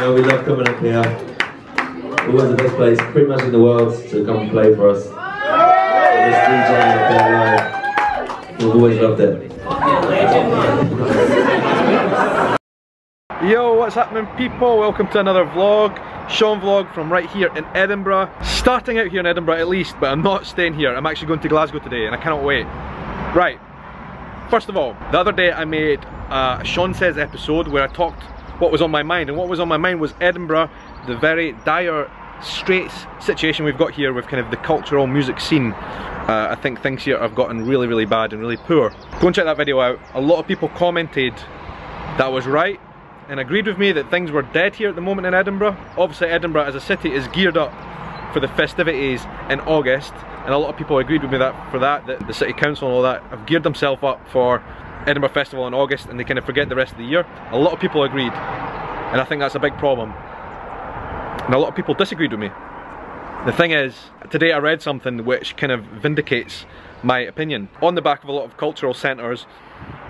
know, we love coming up here. Always the best place, pretty much in the world, to come and play for us. This DJ up there live. We've always loved it. Yo, what's happening people? Welcome to another vlog. Shaun vlog from right here in Edinburgh. Starting out here in Edinburgh at least, but I'm not staying here. I'm actually going to Glasgow today and I cannot wait. Right, first of all, the other day I made a Shaun Says episode where I talked what was on my mind, and what was on my mind was Edinburgh, the very dire straits situation we've got here with kind of the cultural music scene. I think things here have gotten really, really bad and really poor. Go and check that video out. A lot of people commented that I was right and agreed with me that things were dead here at the moment in Edinburgh. Obviously Edinburgh as a city is geared up for the festivities in August, and a lot of people agreed with me that the city council and all that have geared themselves up for Edinburgh Festival in August and they kind of forget the rest of the year. A lot of people agreed, and I think that's a big problem. And a lot of people disagreed with me. The thing is, today I read something which kind of vindicates my opinion. On the back of a lot of cultural centres,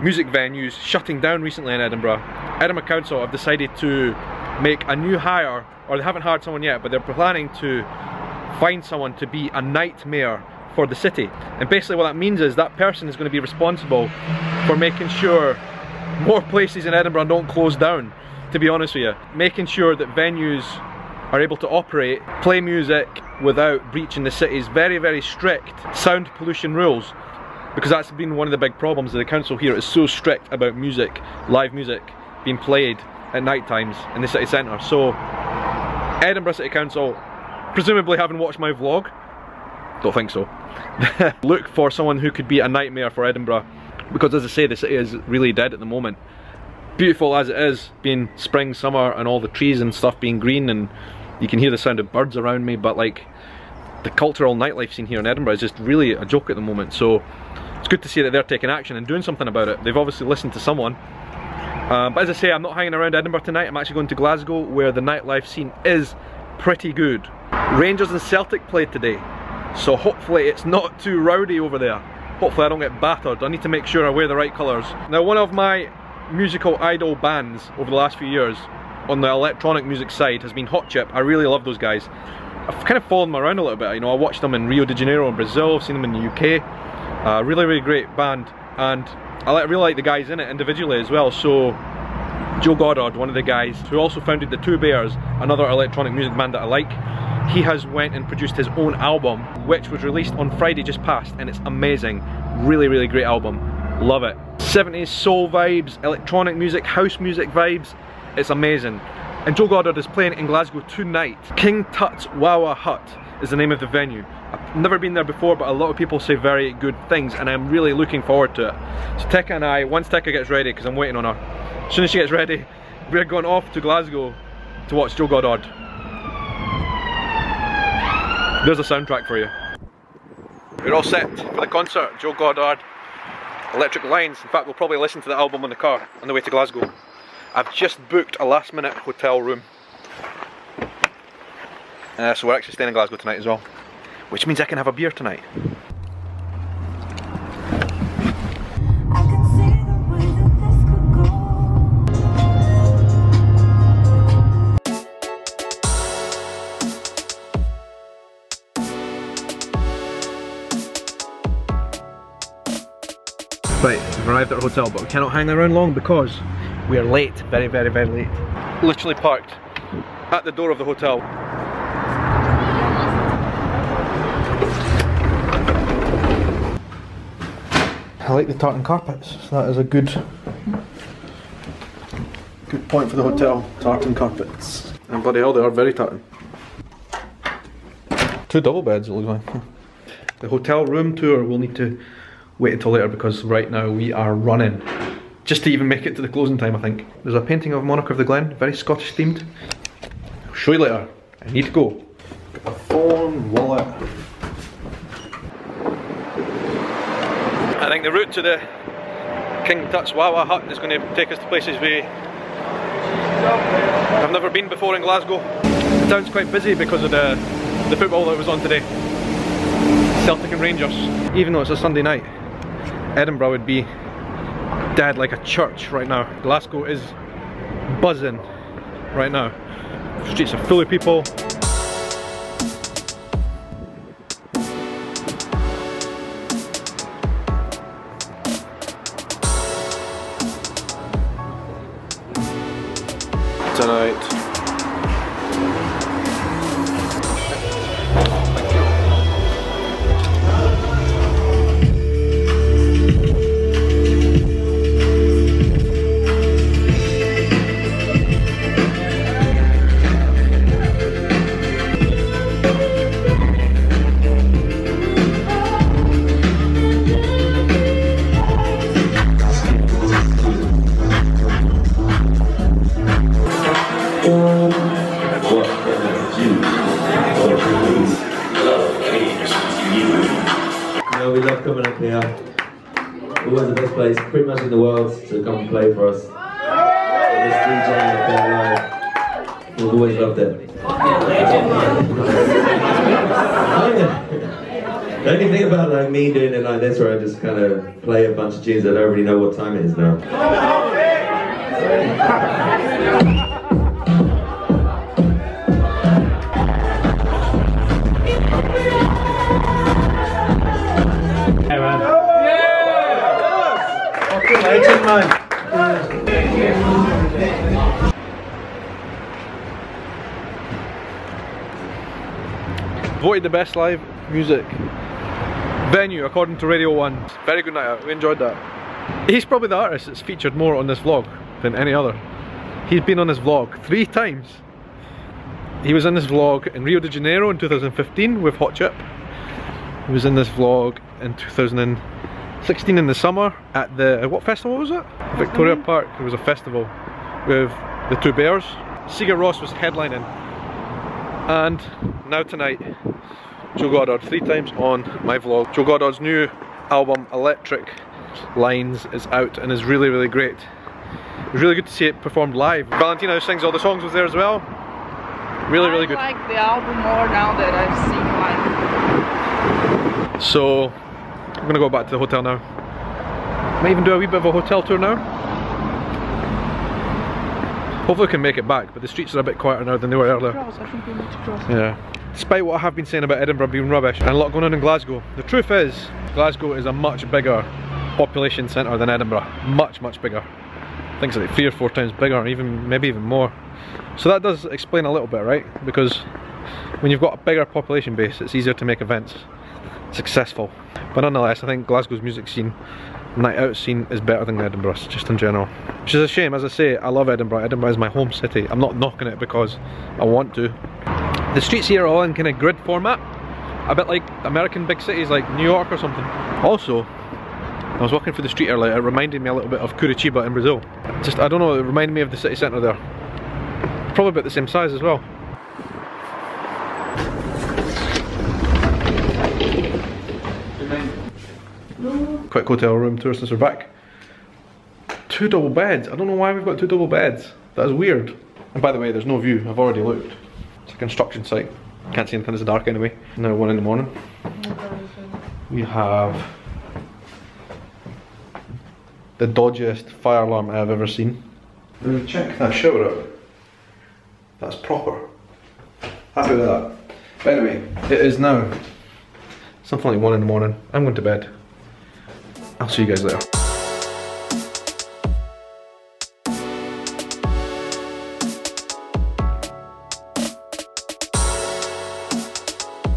music venues shutting down recently in Edinburgh, Edinburgh Council have decided to make a new hire, or they haven't hired someone yet, but they're planning to find someone to be a night mayor for the city. And basically what that means is that person is going to be responsible for making sure more places in Edinburgh don't close down, to be honest with you. Making sure that venues are able to operate, play music without breaching the city's very, very strict sound pollution rules. Because that's been one of the big problems. The council here is so strict about music, live music, being played at night times in the city centre. So, Edinburgh City Council, presumably having watched my vlog, don't think so, look for someone who could be a nightmare for Edinburgh. Because as I say, the city is really dead at the moment. Beautiful as it is, being spring, summer, and all the trees and stuff being green, and you can hear the sound of birds around me, but like, the cultural nightlife scene here in Edinburgh is just really a joke at the moment. So it's good to see that they're taking action and doing something about it. They've obviously listened to someone. But as I say, I'm not hanging around Edinburgh tonight. I'm actually going to Glasgow, where the nightlife scene is pretty good. Rangers and Celtic played today, so hopefully it's not too rowdy over there. Hopefully I don't get battered. I need to make sure I wear the right colours. Now, one of my musical idol bands over the last few years on the electronic music side has been Hot Chip. I really love those guys. I've kind of followed them around a little bit. You know, I watched them in Rio de Janeiro in Brazil, I've seen them in the UK. Really, really great band, and I really like the guys in it individually as well. So Joe Goddard, one of the guys who also founded the Two Bears, another electronic music band that I like, he has went and produced his own album, which was released on Friday just past, and it's amazing. Really, really great album. Love it. 70s soul vibes, electronic music, house music vibes. It's amazing. And Joe Goddard is playing in Glasgow tonight. King Tut's Wawa Hut is the name of the venue. I've never been there before, but a lot of people say very good things, and I'm really looking forward to it. So Tekka and I, once Tekka gets ready, because I'm waiting on her, as soon as she gets ready, we're going off to Glasgow to watch Joe Goddard. There's a soundtrack for you. We're all set for the concert. Joe Goddard, Electric Lines. In fact, we'll probably listen to the album in the car on the way to Glasgow. I've just booked a last minute hotel room. So we're actually staying in Glasgow tonight as well. Which means I can have a beer tonight. Right, we've arrived at our hotel, but we cannot hang around long because we are late, very, very, very late. Literally parked at the door of the hotel. I like the tartan carpets, so that is a good point for the hotel, tartan carpets. And bloody hell, they are very tartan. 2 double beds it looks like. The hotel room tour we'll need to wait until later, because right now we are running just to even make it to the closing time, I think. There's a painting of Monarch of the Glen, very Scottish themed. I'll show you later. I need to go. Got my phone, wallet. I think the route to the King Tut's Wawa Hut is going to take us to places we have never been before in Glasgow. The town's quite busy because of the football that was on today. Celtic and Rangers. Even though it's a Sunday night, Edinburgh would be dead like a church right now. Glasgow is buzzing right now. The streets are full of people. Tonight. We love coming up here. Always the best place, pretty much in the world, to come and play for us. This DJ up there live. We've always loved it. The only thing about like me doing it like this, where I just kind of play a bunch of tunes, I don't really know what time it is now. Legend, man. Voted the best live music venue according to Radio 1. Very good night out, we enjoyed that. He's probably the artist that's featured more on this vlog than any other. He's been on this vlog 3 times. He was in this vlog in Rio de Janeiro in 2015 with Hot Chip. He was in this vlog in 2016 in the summer at the, what festival was it? Victoria Park. There was a festival with the 2 Bears. Sigur Rós was headlining. And now tonight, Joe Goddard, 3 times on my vlog. Joe Goddard's new album, Electric Lines, is out and is really, really great. It was really good to see it performed live. Valentina, who sings all the songs, was there as well. Really, really good. I like the album more now that I've seen live. So, I'm gonna go back to the hotel now. Might even do a wee bit of a hotel tour now. Hopefully we can make it back, but the streets are a bit quieter now than they were earlier. I think we need to cross. Yeah. Despite what I have been saying about Edinburgh being rubbish and a lot going on in Glasgow, the truth is, Glasgow is a much bigger population centre than Edinburgh. Much, much bigger. I think it's like 3 or 4 times bigger, or even maybe even more. So that does explain a little bit, right? Because when you've got a bigger population base, it's easier to make events successful. But nonetheless, I think Glasgow's music scene, night out scene, is better than Edinburgh's, just in general. Which is a shame. As I say, I love Edinburgh. Edinburgh is my home city. I'm not knocking it because I want to. The streets here are all in kind of grid format, a bit like American big cities like New York or something. Also, I was walking through the street earlier, it reminded me a little bit of Curitiba in Brazil. Just, I don't know, it reminded me of the city centre there. Probably about the same size as well. Quick hotel room tour since we're back. 2 double beds. I don't know why we've got 2 double beds. That is weird. And by the way, there's no view. I've already looked. It's a construction site. Can't see anything, it's dark anyway. Now 1 in the morning. We have the dodgiest fire alarm I've ever seen. Check that shower out. That's proper. Happy with that. But anyway, it is now something like 1 in the morning. I'm going to bed. I'll see you guys later.